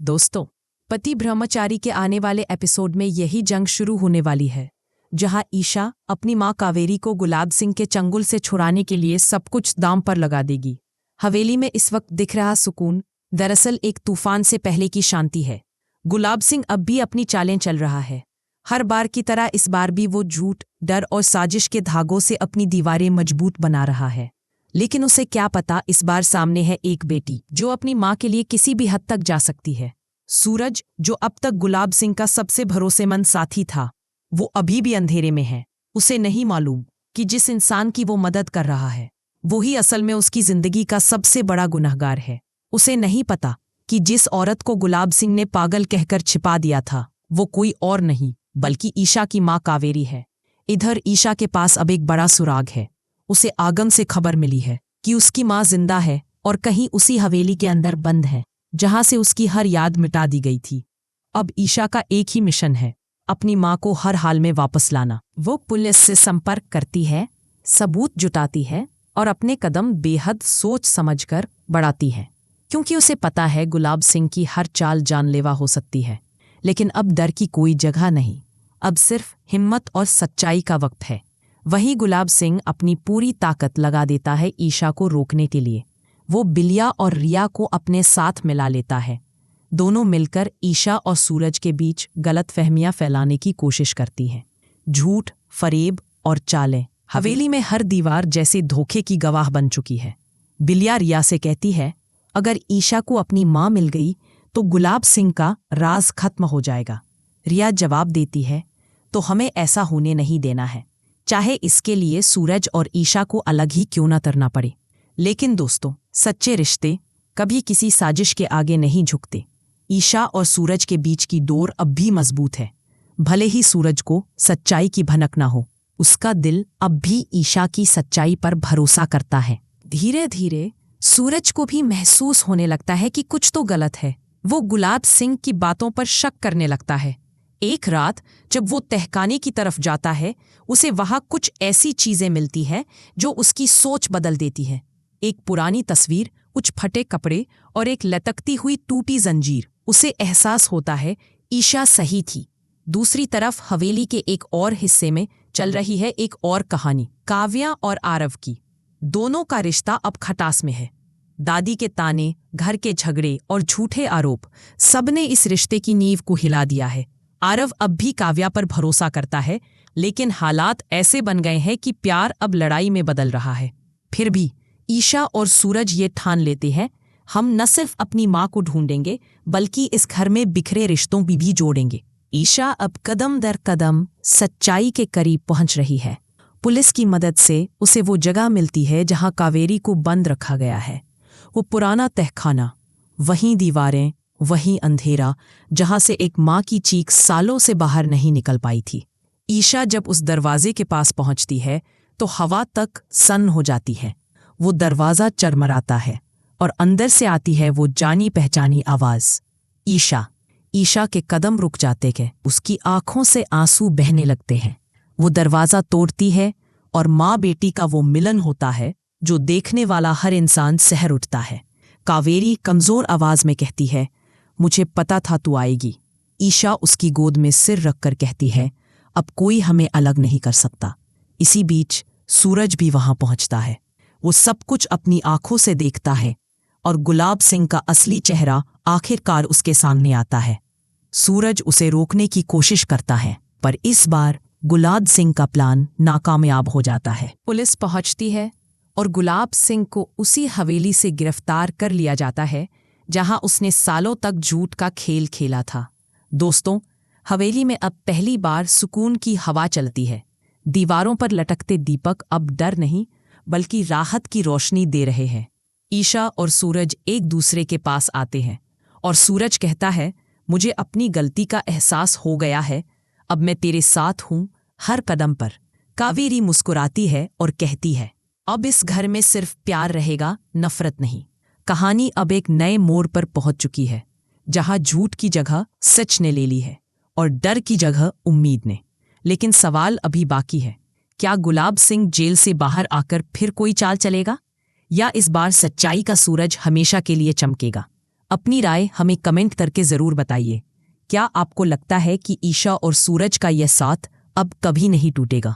दोस्तों, पति ब्रह्मचारी के आने वाले एपिसोड में यही जंग शुरू होने वाली है, जहां ईशा अपनी मां कावेरी को गुलाब सिंह के चंगुल से छुड़ाने के लिए सब कुछ दांव पर लगा देगी। हवेली में इस वक्त दिख रहा सुकून दरअसल एक तूफान से पहले की शांति है। गुलाब सिंह अब भी अपनी चालें चल रहा है। हर बार की तरह इस बार भी वो झूठ, डर और साजिश के धागों से अपनी दीवारें मजबूत बना रहा है। लेकिन उसे क्या पता, इस बार सामने है एक बेटी जो अपनी मां के लिए किसी भी हद तक जा सकती है। सूरज, जो अब तक गुलाब सिंह का सबसे भरोसेमंद साथी था, वो अभी भी अंधेरे में है। उसे नहीं मालूम कि जिस इंसान की वो मदद कर रहा है वो ही असल में उसकी जिंदगी का सबसे बड़ा गुनहगार है। उसे नहीं पता कि जिस औरत को गुलाब सिंह ने पागल कहकर छिपा दिया था वो कोई और नहीं बल्कि ईशा की मां कावेरी है। इधर ईशा के पास अब एक बड़ा सुराग है। उसे आगम से खबर मिली है कि उसकी मां जिंदा है और कहीं उसी हवेली के अंदर बंद है जहां से उसकी हर याद मिटा दी गई थी। अब ईशा का एक ही मिशन है, अपनी मां को हर हाल में वापस लाना। वो पुलिस से संपर्क करती है, सबूत जुटाती है और अपने कदम बेहद सोच समझकर बढ़ाती है, क्योंकि उसे पता है गुलाब सिंह की हर चाल जानलेवा हो सकती है। लेकिन अब डर की कोई जगह नहीं, अब सिर्फ हिम्मत और सच्चाई का वक्त है। वहीं गुलाब सिंह अपनी पूरी ताकत लगा देता है ईशा को रोकने के लिए। वो बिलिया और रिया को अपने साथ मिला लेता है। दोनों मिलकर ईशा और सूरज के बीच गलतफहमियां फैलाने की कोशिश करती हैं। झूठ, फरेब और चालें हवेली में हर दीवार जैसे धोखे की गवाह बन चुकी है। बिलिया रिया से कहती है, अगर ईशा को अपनी मां मिल गई तो गुलाब सिंह का राज खत्म हो जाएगा। रिया जवाब देती है, तो हमें ऐसा होने नहीं देना है, चाहे इसके लिए सूरज और ईशा को अलग ही क्यों न करना पड़े। लेकिन दोस्तों, सच्चे रिश्ते कभी किसी साजिश के आगे नहीं झुकते। ईशा और सूरज के बीच की डोर अब भी मजबूत है। भले ही सूरज को सच्चाई की भनक ना हो, उसका दिल अब भी ईशा की सच्चाई पर भरोसा करता है। धीरे धीरे सूरज को भी महसूस होने लगता है कि कुछ तो गलत है। वो गुलाब सिंह की बातों पर शक करने लगता है। एक रात जब वो तहखाने की तरफ जाता है, उसे वहां कुछ ऐसी चीजें मिलती हैं जो उसकी सोच बदल देती है। एक पुरानी तस्वीर, कुछ फटे कपड़े और एक लटकती हुई टूटी जंजीर। उसे एहसास होता है ईशा सही थी। दूसरी तरफ हवेली के एक और हिस्से में चल रही है एक और कहानी, काव्या और आरव की। दोनों का रिश्ता अब खटास में है। दादी के ताने, घर के झगड़े और झूठे आरोप, सबने इस रिश्ते की नींव को हिला दिया है। आरव अब भी काव्या पर भरोसा करता है, लेकिन हालात ऐसे बन गए हैं कि प्यार अब लड़ाई में बदल रहा है। फिर भी ईशा और सूरज ये ठान लेते हैं, हम न सिर्फ अपनी मां को ढूंढेंगे बल्कि इस घर में बिखरे रिश्तों भी जोड़ेंगे। ईशा अब कदम दर कदम सच्चाई के करीब पहुंच रही है। पुलिस की मदद से उसे वो जगह मिलती है जहां कावेरी को बंद रखा गया है। वो पुराना तहखाना, वहीं दीवारें, वहीं अंधेरा, जहां से एक मां की चीख सालों से बाहर नहीं निकल पाई थी। ईशा जब उस दरवाजे के पास पहुंचती है तो हवा तक सन्न हो जाती है। वो दरवाजा चरमराता है और अंदर से आती है वो जानी पहचानी आवाज, ईशा। ईशा के कदम रुक जाते हैं, उसकी आंखों से आंसू बहने लगते हैं। वो दरवाजा तोड़ती है और माँ बेटी का वो मिलन होता है जो देखने वाला हर इंसान सहर उठता है। कावेरी कमजोर आवाज में कहती है, मुझे पता था तू आएगी। ईशा उसकी गोद में सिर रखकर कहती है, अब कोई हमें अलग नहीं कर सकता। इसी बीच सूरज भी वहां पहुंचता है। वो सब कुछ अपनी आंखों से देखता है और गुलाब सिंह का असली चेहरा आखिरकार उसके सामने आता है। सूरज उसे रोकने की कोशिश करता है, पर इस बार गुलाब सिंह का प्लान नाकामयाब हो जाता है। पुलिस पहुंचती है और गुलाब सिंह को उसी हवेली से गिरफ्तार कर लिया जाता है जहां उसने सालों तक झूठ का खेल खेला था। दोस्तों, हवेली में अब पहली बार सुकून की हवा चलती है। दीवारों पर लटकते दीपक अब डर नहीं बल्कि राहत की रोशनी दे रहे हैं। ईशा और सूरज एक दूसरे के पास आते हैं और सूरज कहता है, मुझे अपनी गलती का एहसास हो गया है, अब मैं तेरे साथ हूं हर कदम पर। कावेरी मुस्कुराती है और कहती है, अब इस घर में सिर्फ प्यार रहेगा, नफरत नहीं। कहानी अब एक नए मोड़ पर पहुंच चुकी है, जहां झूठ की जगह सच ने ले ली है और डर की जगह उम्मीद ने। लेकिन सवाल अभी बाकी है, क्या गुलाब सिंह जेल से बाहर आकर फिर कोई चाल चलेगा, या इस बार सच्चाई का सूरज हमेशा के लिए चमकेगा? अपनी राय हमें कमेंट करके ज़रूर बताइए। क्या आपको लगता है कि ईशा और सूरज का यह साथ अब कभी नहीं टूटेगा?